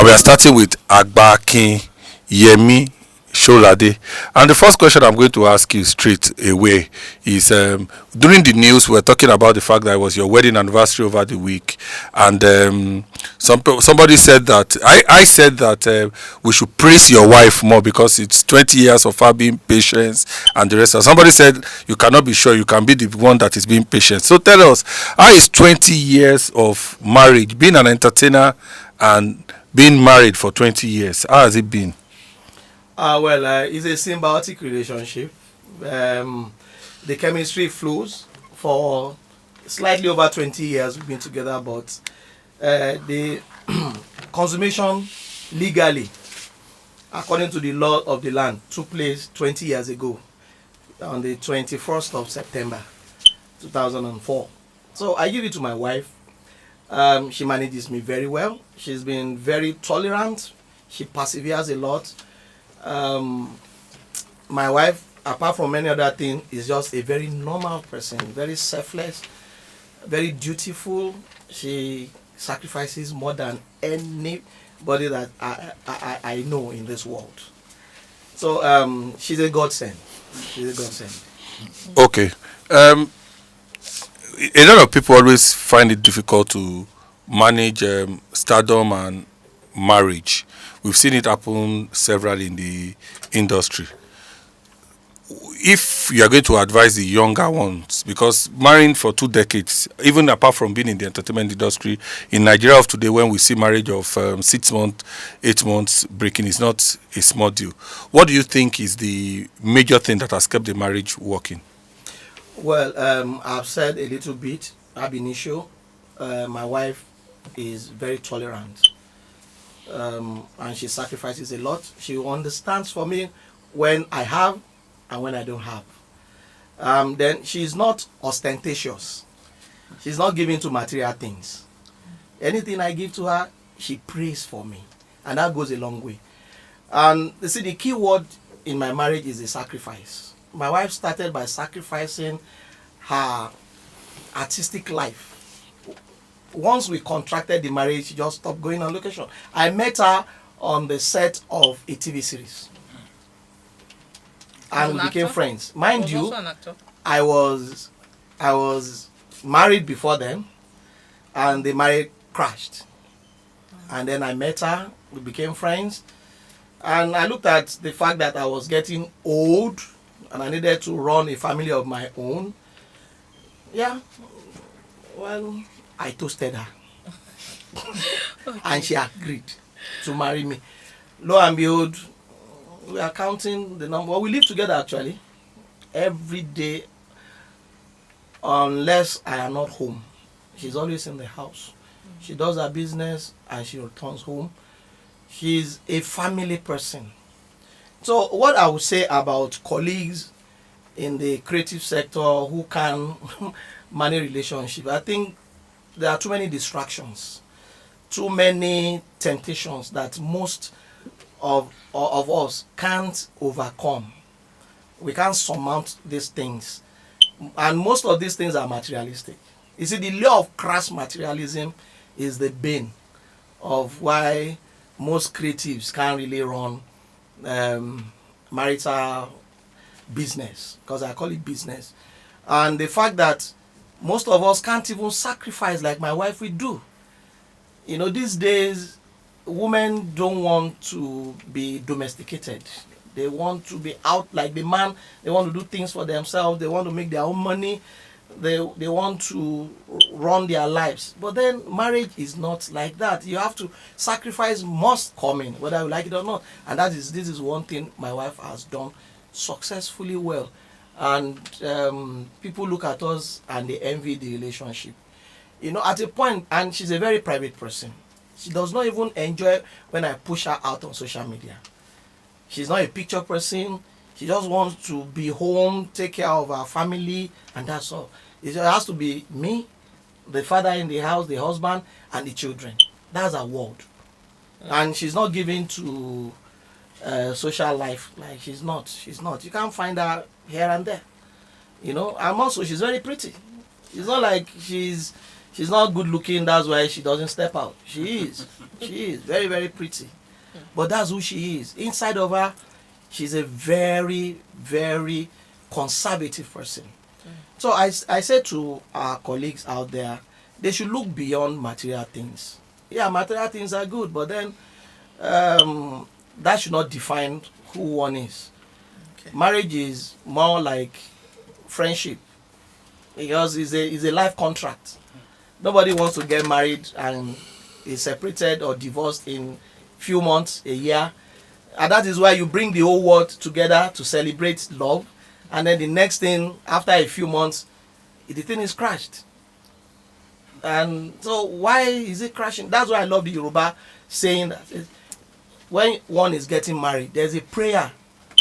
And we are starting with Agbakin Yemi Solade. And the first question I'm going to ask you straight away is during the news, we're talking about the fact that it was your wedding anniversary over the week. And somebody said that, I said that we should praise your wife more because it's 20 years of her being patient and the rest. And somebody said you cannot be sure, you can be the one that is being patient. So tell us, how is 20 years of marriage, being an entertainer and being married for 20 years, how has it been? It's a symbiotic relationship. The chemistry flows for slightly over 20 years. We've been together, but the consummation legally, according to the law of the land, took place 20 years ago on the 21st of September 2004. So I give it to my wife. She manages me very well. She's been very tolerant. She perseveres a lot. My wife, apart from many other things, is just a very normal person, very selfless, very dutiful. She sacrifices more than anybody that I know in this world. So she's a godsend. She's a godsend. Okay. A lot of people always find it difficult to manage stardom and marriage. We've seen it happen severally in the industry. If you are going to advise the younger ones, because marrying for 2 decades, even apart from being in the entertainment industry, in Nigeria of today, when we see marriage of 6 months, 8 months breaking, is not a small deal. What do you think is the major thing that has kept the marriage working? Well, I've said a little bit ab initio. My wife is very tolerant, and she sacrifices a lot. She understands for me when I have and when I don't have. Then she's not ostentatious. She's not giving to material things. Anything I give to her, she prays for me, and that goes a long way. And you see, the key word in my marriage is a sacrifice. My wife started by sacrificing her artistic life. Once we contracted the marriage, she just stopped going on location. I met her on the set of a TV series. And we became friends. Mind you, I was married before then, and the marriage crashed. And then I met her, we became friends, and I looked at the fact that I was getting old and I needed to run a family of my own. Yeah, well, I toasted her. Okay. And she agreed to marry me. Lo and behold, we are counting the number. Well, we live together actually every day, unless I am not home. She's always in the house. She does her business and she returns home. She's a family person. So what I would say about colleagues in the creative sector who can manage relationships, I think there are too many distractions, too many temptations that most of us can't overcome. We can't surmount these things. And most of these things are materialistic. You see, the law of crass materialism is the bane of why most creatives can't really run marital business, because I call it business. And the fact that most of us can't even sacrifice like my wife will do. You know, these days, women don't want to be domesticated. They want to be out like the man. They want to do things for themselves. They want to make their own money. They want to run their lives. But then marriage is not like that. You have to sacrifice must come in, whether you like it or not. And this is one thing my wife has done successfully well. And people look at us and they envy the relationship. You know, at a point, and she's a very private person. She does not even enjoy when I push her out on social media. She's not a picture person. She just wants to be home, take care of her family, and that's all. It has to be me, the father in the house, the husband, and the children. That's her world. And she's not given to social life. Like, she's not. You can't find her here and there. You know, and also she's very pretty. It's not like she's She's not good looking, that's why she doesn't step out. She is. She is very, very pretty. But that's who she is. Inside of her, she's a very, very conservative person. So I say to our colleagues out there, they should look beyond material things. Yeah, material things are good, but then that should not define who one is. Okay. Marriage is more like friendship, because it's a life contract. Nobody wants to get married and is separated or divorced in few months, a year. And that is why you bring the whole world together to celebrate love. And then the next thing, after a few months, the thing is crashed. And so why is it crashing? That's why I love the Yoruba saying that when one is getting married, there's a prayer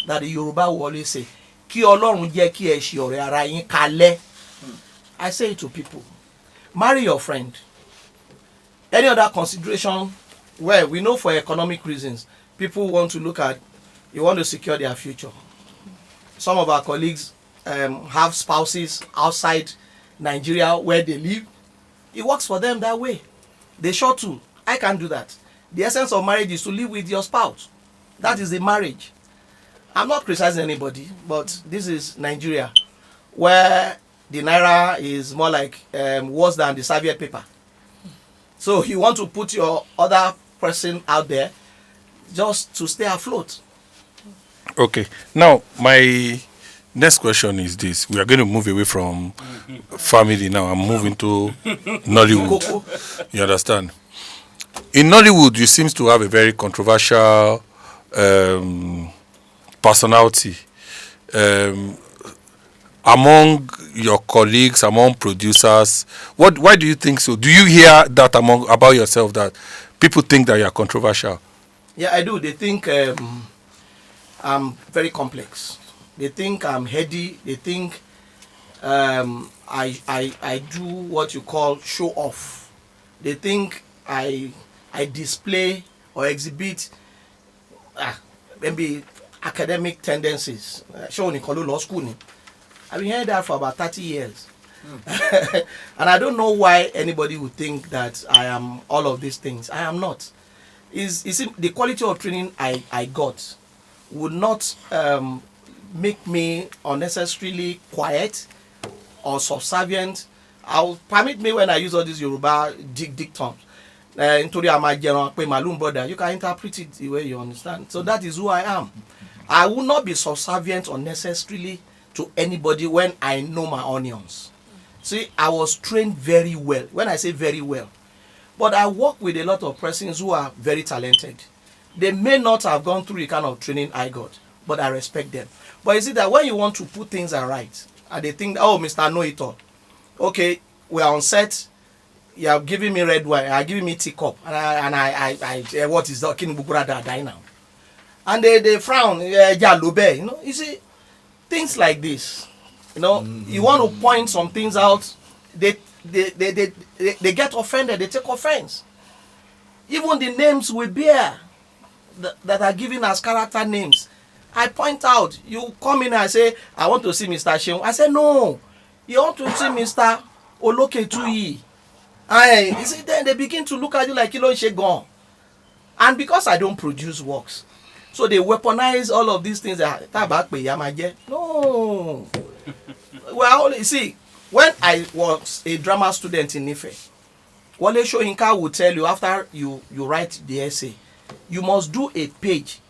that the Yoruba will always say, Ki Ọlọ́run jẹ́ kí ẹ ṣe ọ̀rẹ́ ara yín kalẹ̀. I say it to people. Marry your friend. Any other consideration, well, we know for economic reasons, people want to look at, you want to secure their future. Some of our colleagues have spouses outside Nigeria where they live. It works for them that way. They sure too. I can't do that. The essence of marriage is to live with your spouse. That is the marriage. I'm not criticizing anybody, but this is Nigeria, where the naira is more like worse than the serviette paper. So you want to put your other person out there just to stay afloat. Okay. Now, my next question is this. We are going to move away from family now. I'm moving to Nollywood. You understand? In Nollywood, you seem to have a very controversial personality. Among your colleagues, among producers, why do you think so? Do you hear that about yourself, that people think that you are controversial? Yeah, I do. They think I'm very complex. They think I'm heady. They think I do what you call show off. They think I display or exhibit maybe academic tendencies. Show Nicolo Law School. I've been hearing that for about 30 years. And I don't know why anybody would think that I am all of these things. I am not. Is the quality of training I got would not make me unnecessarily quiet or subservient. I'll permit me when I use all these Yoruba dictums. You can interpret it the way you understand. So that is who I am. I will not be subservient unnecessarily to anybody when I know my onions. See, I was trained very well. When I say very well, but I work with a lot of persons who are very talented. They may not have gone through the kind of training I got, but I respect them. But you see that when you want to put things right, and they think, oh, Mr. Know-it-all, okay, we are on set, you are giving me red wine, you are giving me teacup, and I what is that? Die now. And they frown, you know, you see, things like this, you know, you want to point some things out, they get offended, they take offense. Even the names we bear that are given as character names, I point out, you come in and say, I want to see Mr. Sheung. I say, no, you want to see Mr. Oloketuyi. You see, then they begin to look at you like Ilon Shegon. And because I don't produce works, so they weaponize all of these things. No. Well, you see, when I was a drama student in Ife, Wale Soyinka will tell you, after you write the essay, you must do a page,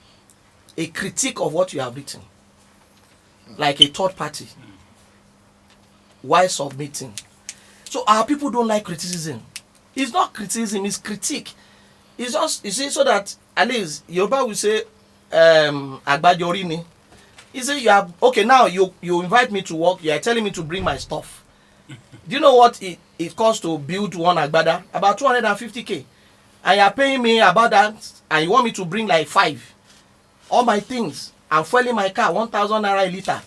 a critique of what you have written, like a third party, while submitting. So our people don't like criticism. It's not criticism, it's critique. It's just, you see, so that at least Yoruba will say, Agbajorini. You say, you have, okay, now you invite me to work, you are telling me to bring my stuff. Do you know what it costs to build one Agbada? About 250K. And you are paying me about that, and you want me to bring like 5. All my things. I'm fueling my car, 1,000 naira a liter.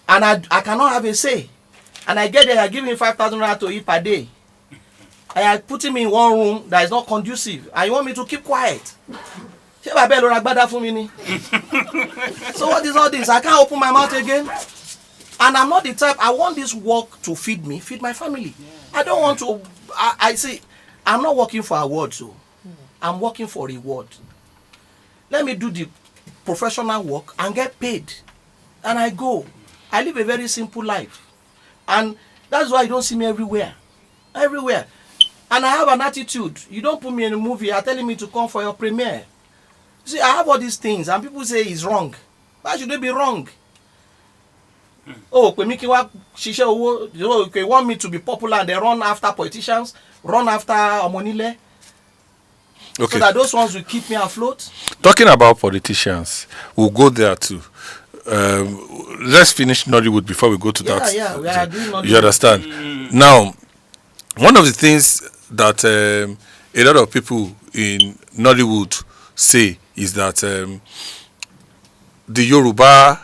And I cannot have a say. And I get there, I give me 5,000 naira to eat per day. And I put him in one room that is not conducive. And you want me to keep quiet. So what is all this? I can't open my mouth again. And I'm not the type, I want this work to feed me, feed my family. I don't want to, I see, I'm not working for awards, so I'm working for reward. Let me do the professional work and get paid. And I go. I live a very simple life. And that's why you don't see me everywhere. Everywhere. And I have an attitude. You don't put me in a movie, you're telling me to come for your premiere. See, I have all these things, and people say it's wrong. Why should they be wrong? Oh, they want me to be popular and they run after politicians, run after Omonile. Okay. So that those ones will keep me afloat. Talking about politicians, we'll go there too. Let's finish Nollywood before we go to that. Yeah, we are doing Nollywood. You understand? Now, one of the things that a lot of people in Nollywood say is that the Yoruba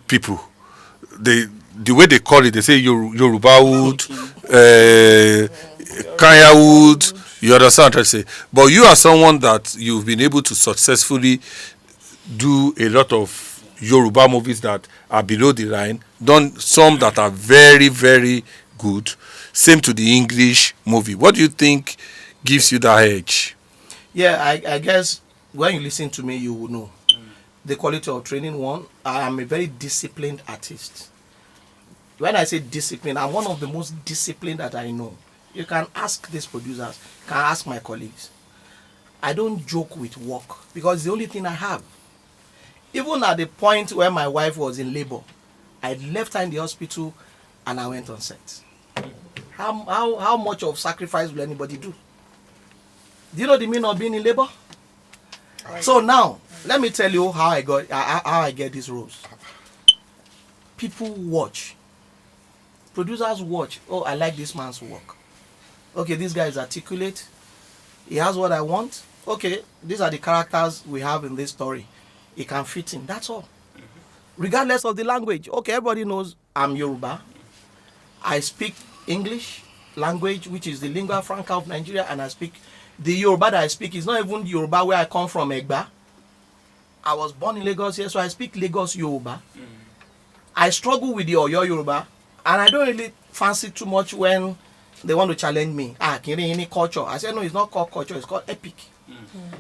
people, the way they call it, they say Yorubawood, Kanyawood. You understand what I'm trying to say? But you are someone that you've been able to successfully do a lot of Yoruba movies that are below the line, done some that are very, very good. Same to the English movie. What do you think gives you that edge? Yeah, I guess when you listen to me, you will know. The quality of training, one, I am a very disciplined artist. When I say disciplined, I'm one of the most disciplined that I know. You can ask these producers, can ask my colleagues. I don't joke with work because it's the only thing I have. Even at the point where my wife was in labor, I left her in the hospital and I went on set. How much of sacrifice will anybody do? Do you know the meaning of being in labor? So now, let me tell you how I get these roles. People watch. Producers watch. Oh, I like this man's work. Okay, this guy is articulate. He has what I want. Okay, these are the characters we have in this story. He can fit in. That's all. Regardless of the language. Okay, everybody knows I'm Yoruba. I speak English language, which is the lingua franca of Nigeria, and I speak the Yoruba that I speak is not even Yoruba where I come from, Egba. I was born in Lagos here, so I speak Lagos Yoruba. I struggle with the Oyo Yoruba, and I don't really fancy too much when they want to challenge me. Any culture. I said, no, it's not called culture, it's called epic.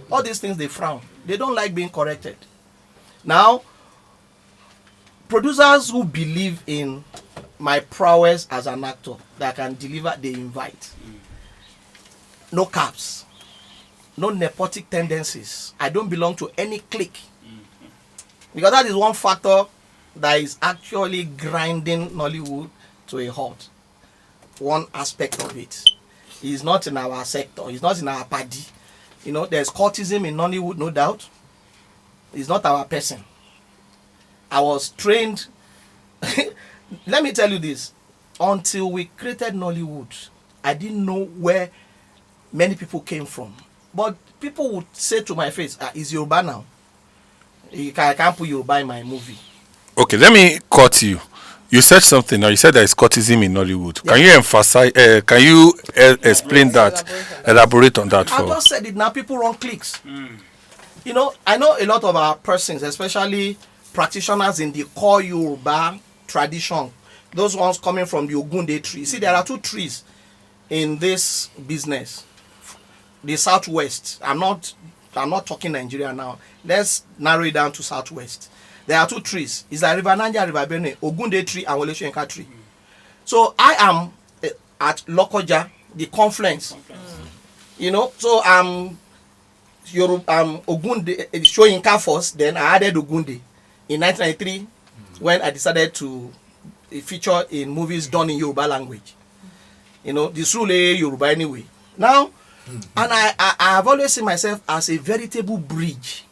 All these things they frown. They don't like being corrected. Now, producers who believe in my prowess as an actor that I can deliver, they invite. No caps. No nepotic tendencies. I don't belong to any clique. Because that is one factor that is actually grinding Nollywood to a halt. One aspect of it. It's not in our sector. It's not in our party. You know, there's cultism in Nollywood, no doubt. It's not our person. I was trained. Let me tell you this. Until we created Nollywood, I didn't know where many people came from. But people would say to my face, is Yoruba now? I can't put Yoruba in my movie. Okay, let me cut you. You said something now. You said there is cultism in Nollywood. Yeah. Can you emphasize, can you explain that, elaborate on that? I just said it now. People run cliques. You know, I know a lot of our persons, especially practitioners in the core Yoruba tradition, those ones coming from the Ogunde tree. See, there are two trees in this business. The Southwest. I'm not talking Nigeria now. Let's narrow it down to Southwest. There are two trees. It's like River Niger, River Benue, Ogunde tree and Wole Soyinka tree. So I am at Lokoja, the confluence. You know, so I'm Ogunde, Soyinka first, then I added Ogunde in 1993 when I decided to feature in movies done in Yoruba language. You know, the Sule Yoruba anyway. Now, and I have always seen myself as a veritable bridge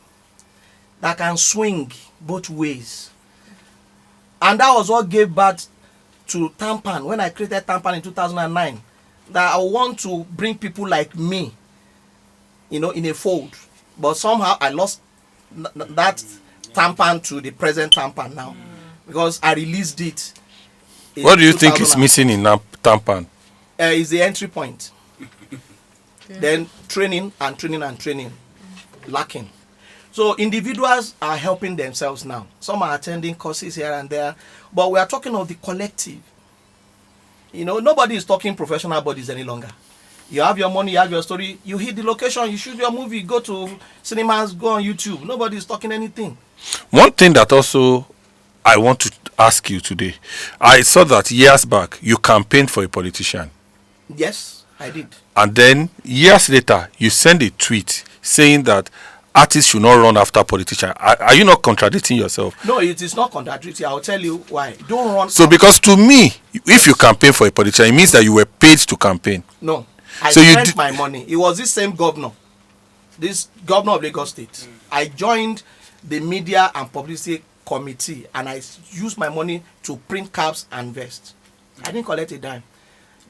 that can swing both ways. And that was what gave birth to Tampan. When I created Tampan in 2009, that I want to bring people like me, you know, in a fold. But somehow I lost that Tampan to the present Tampan now. Because I released it. What do you think is missing in Tampan? Is the entry point. Then training and training and training. Lacking. So individuals are helping themselves now. Some are attending courses here and there, but we are talking of the collective. You know, nobody is talking professional bodies any longer. You have your money, you have your story, you hit the location, you shoot your movie, go to cinemas, go on YouTube. Nobody is talking anything. One thing that also I want to ask you today, I saw that years back you campaigned for a politician. Yes, I did. And then years later, you send a tweet saying that artists should not run after politicians. Are you not contradicting yourself? No, it is not contradictory. I'll tell you why. Don't run. So, because to me, if you campaign for a politician, it means that you were paid to campaign. No, I So you spent my money. It was this same governor, this governor of Lagos State. I joined the media and publicity committee, and I used my money to print caps and vests. I didn't collect a dime.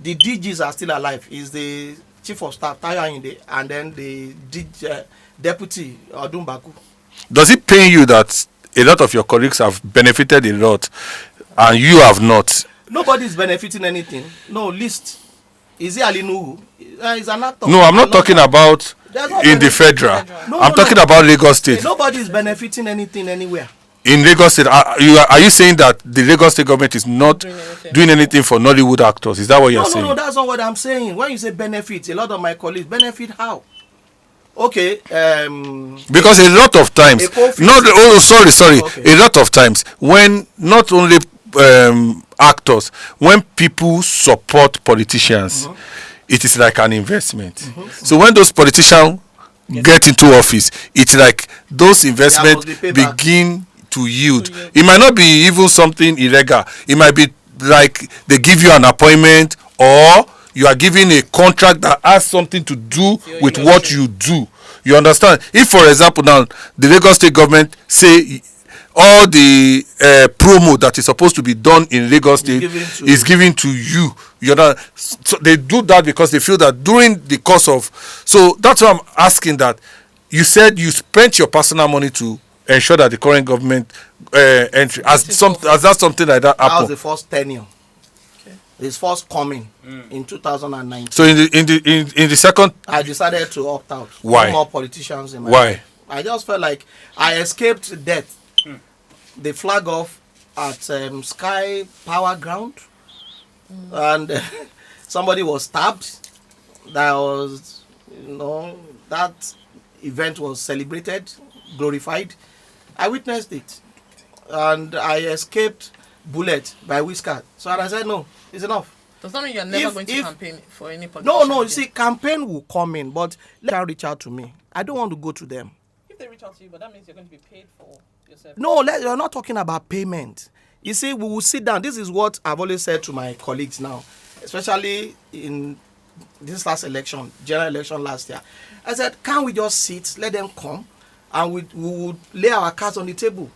The DGs are still alive. Is the chief of staff Tayo Ayinde, and then the deputy Odumbaku. Does it pain you that a lot of your colleagues have benefited a lot and you have not? Nobody is benefiting anything. No list. Is it Ali Nuhu? He's an actor. No, I'm not talking about in the federal. I'm talking about Lagos State. Nobody is benefiting anything anywhere. In Lagos State, are you saying that the Lagos State government is not doing anything for Nollywood actors? Is that what you're saying? No, that's not what I'm saying. When you say benefit, a lot of my colleagues benefit how? Okay. Because a lot of times, sorry. Okay. A lot of times, when not only actors, when people support politicians, it is like an investment. So when those politicians get into office, it's like those investments begin to yield. It might not be even something illegal. It might be like they give you an appointment, or you are given a contract that has something to do with what you do. You understand? If, for example, now the Lagos State government say all the promo that is supposed to be done in Lagos State is given to you. You know, so they do that because they feel that during the course of. So that's why I'm asking that. You said you spent your personal money to ensure that the current government entry as that something like that happened. That was the first tenure. His first coming in 2019. So in the second, I decided to opt out. Why? No more politicians in my Why? life. I just felt like I escaped death. The flag off at Sky Power Ground, and somebody was stabbed. That was, that event was celebrated, glorified. I witnessed it, and I escaped bullet by Whisker. So I said, no, it's enough. Does that mean you're never going to campaign for any politician? No. You see, campaign will come in, but let them reach out to me. I don't want to go to them. If they reach out to you, but that means you're going to be paid for yourself. No, you're not talking about payment. You see, we will sit down. This is what I've always said to my colleagues now, especially in this last election, general election last year. I said, can't we just sit, let them come, and we would lay our cards on the table.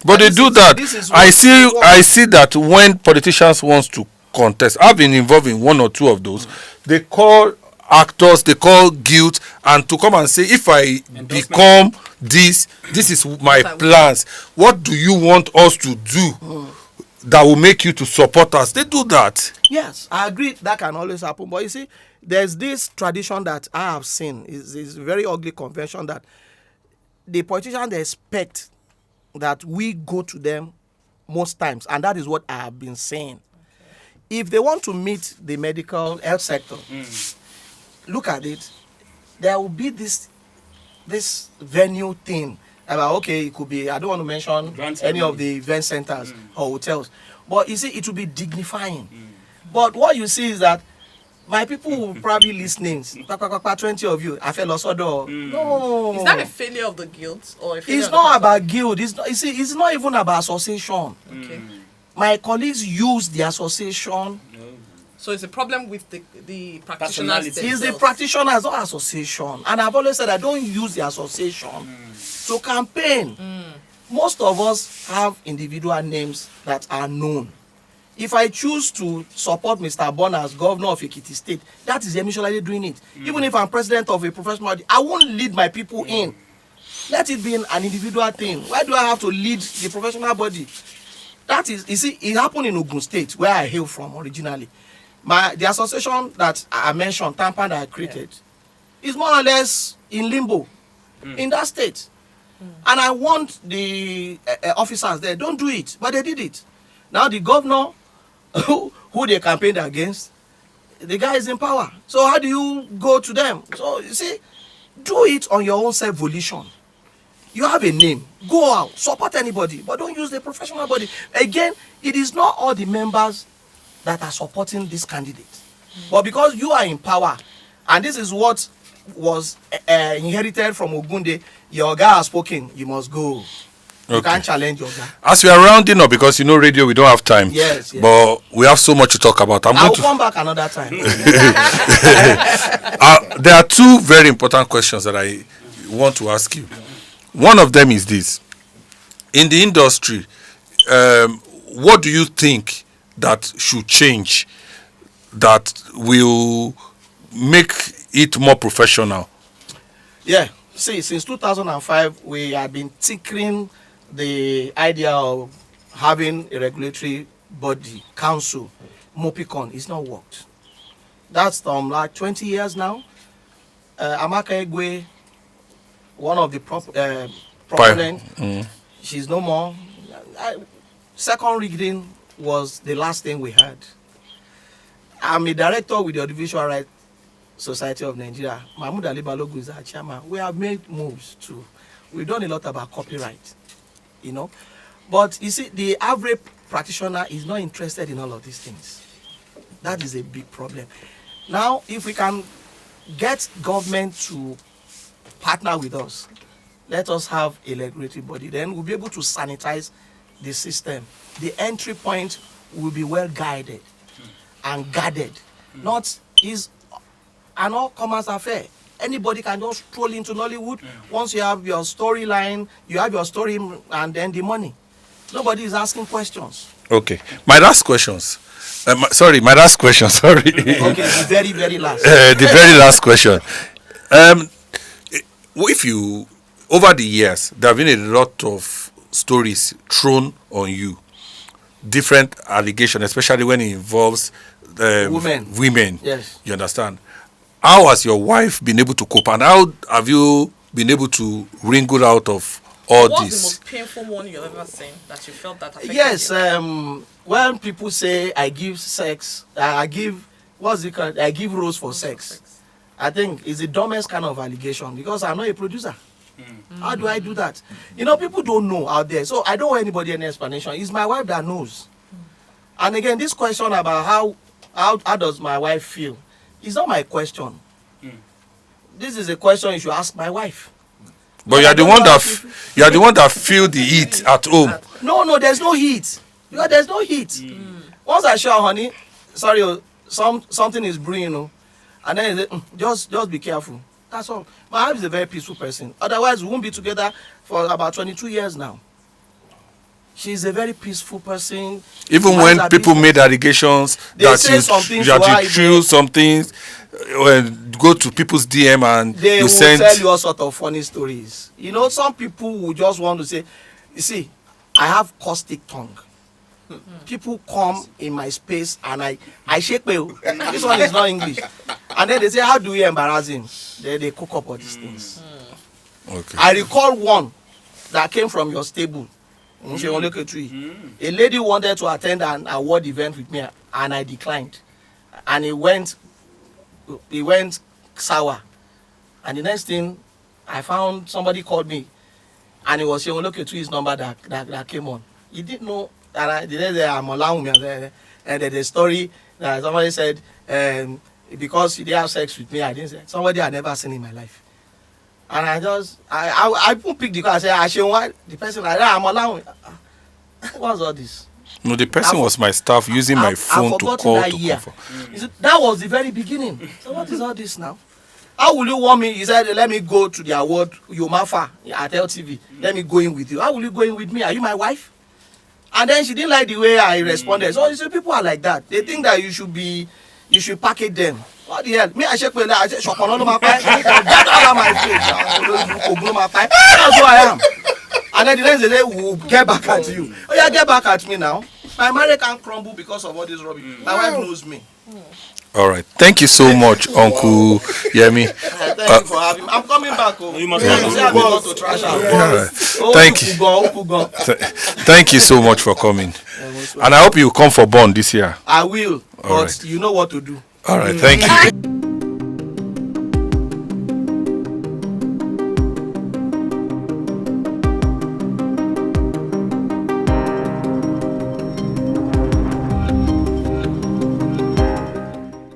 But they do that. I see that when politicians want to contest, I've been involved in one or two of those. They call actors, they call guild, and to come and say, if I become this is my plans. What do you want us to do that will make you to support us? They do that. Yes, I agree that can always happen. But you see, there's this tradition that I have seen. Is a very ugly convention that the politicians, they expect that we go to them most times, and that is what I have been saying. If they want to meet the medical health sector, look at it. There will be this venue thing about, okay, it could be, I don't want to mention any of the event centers or hotels, but you see, it will be dignifying. But what you see is that my people will probably listening. 20 of you, I fell also. No. Is that a failure of the guild or a failure? It's not about guild. It's not even about association. Okay. My colleagues use the association. So it's a problem with the practitioners. It's the practitioners, not association. And I've always said I don't use the association to campaign. Most of us have individual names that are known. If I choose to support Mr. Bon as governor of Ekiti State, that is Yemi Solade doing it. Even if I'm president of a professional body, I won't lead my people in. Let it be an individual thing. Why do I have to lead the professional body? That is, you see, it happened in Ogun State, where I hail from originally. The association that I mentioned, Tampa, that I created, is more or less in limbo in that state. And I want the officers there, don't do it. But they did it. Now the governor, who they campaigned against, the guy is in power. So how do you go to them? So you see, do it on your own self-volition. You have a name. Go out, support anybody, but don't use the professional body. Again, it is not all the members that are supporting this candidate. But because you are in power, and this is what was inherited from Ogunde, your guy has spoken, you must go. You can't challenge your guy. As we are rounding up, because radio, we don't have time. Yes. But we have so much to talk about. I'll come back another time. There are two very important questions that I want to ask you. One of them is this. In the industry, what do you think that should change that will make it more professional? Yeah. See, since 2005, we have been tinkering the idea of having a regulatory body, council, Mopicon. It's not worked. That's like 20 years now. Amaka Egwe, one of the proponents, she's no more. Second reading was the last thing we heard. I'm a director with the Audiovisual Rights Society of Nigeria. Mahmoud Ali Balogun is our chairman. We have made moves too. We've done a lot about copyright, But you see, the average practitioner is not interested in all of these things. That is a big problem. Now, if we can get government to partner with us, let us have a regulatory body, then we'll be able to sanitize the system. The entry point will be well guided and guarded. Not is an all-comers affair. Anybody can just stroll into Nollywood. Once you have your storyline, you have your story and then the money. Nobody is asking questions. Okay. My last question. Sorry. Okay, the very, very last. The very last question. If you, over the years, there have been a lot of stories thrown on you. Different allegations, especially when it involves women. Yes. You understand? How has your wife been able to cope, and how have you been able to wriggle out of all What's this? the most painful one you've ever seen that you felt that affected Yes, you? when people say I give sex, I give, what's it called? I give rose for sex. I think it's the dumbest kind of allegation because I'm not a producer. How do I do that? People don't know out there. So I don't owe anybody any explanation. It's my wife that knows. And again, this question about how does my wife feel? It's not my question. This is a question you should ask my wife. But you are the one that feel the heat at home. No, there's no heat. There's no heat. Once I show honey, sorry, something is brewing, and then just be careful. That's all. My wife is a very peaceful person. Otherwise, we won't be together for about 22 years now. She's a very peaceful person. Even when people made allegations that you threw some things, go to people's DM and they will tell you all sort of funny stories. Some people will just want to say, you see, I have caustic tongue. People come in my space and I shake my this one is not English. And then they say, how do we embarrass him? They cook up all these things. Okay. I recall one that came from your stable. A lady wanted to attend an award event with me and I declined. And it went sour. And the next thing, I found somebody called me and it was his number that came on. He didn't know that I'm allowing me. And the story that somebody said, because they have sex with me, I didn't say. Somebody I never seen in my life. And I picked the car. I said, why the person I'm allowing. What's all this? No, the person was my staff using my phone to call that year. That was the very beginning. So what is all this now? How will you want me? He said, let me go to the award, Yomafa at LTV. Let me go in with you. How will you go in with me? Are you my wife? And then she didn't like the way I responded. So you see, people are like that. They think that you should package them. What the hell? Me, I shake I say, get out of my face. That's who I am. And then the next day, we'll get back at you. Oh yeah, get back at me now. my marriage can't crumble because of all this rubbish. My wife knows me. All right. Thank you so much, Uncle Yemi. Thank you for having me. I'm coming back. Oh. You must You see, I've been going to trash out. Thank you. Thank you so much for coming. And I hope you come for Bond this year. I will, but right. you know what to do. All right. Thank you.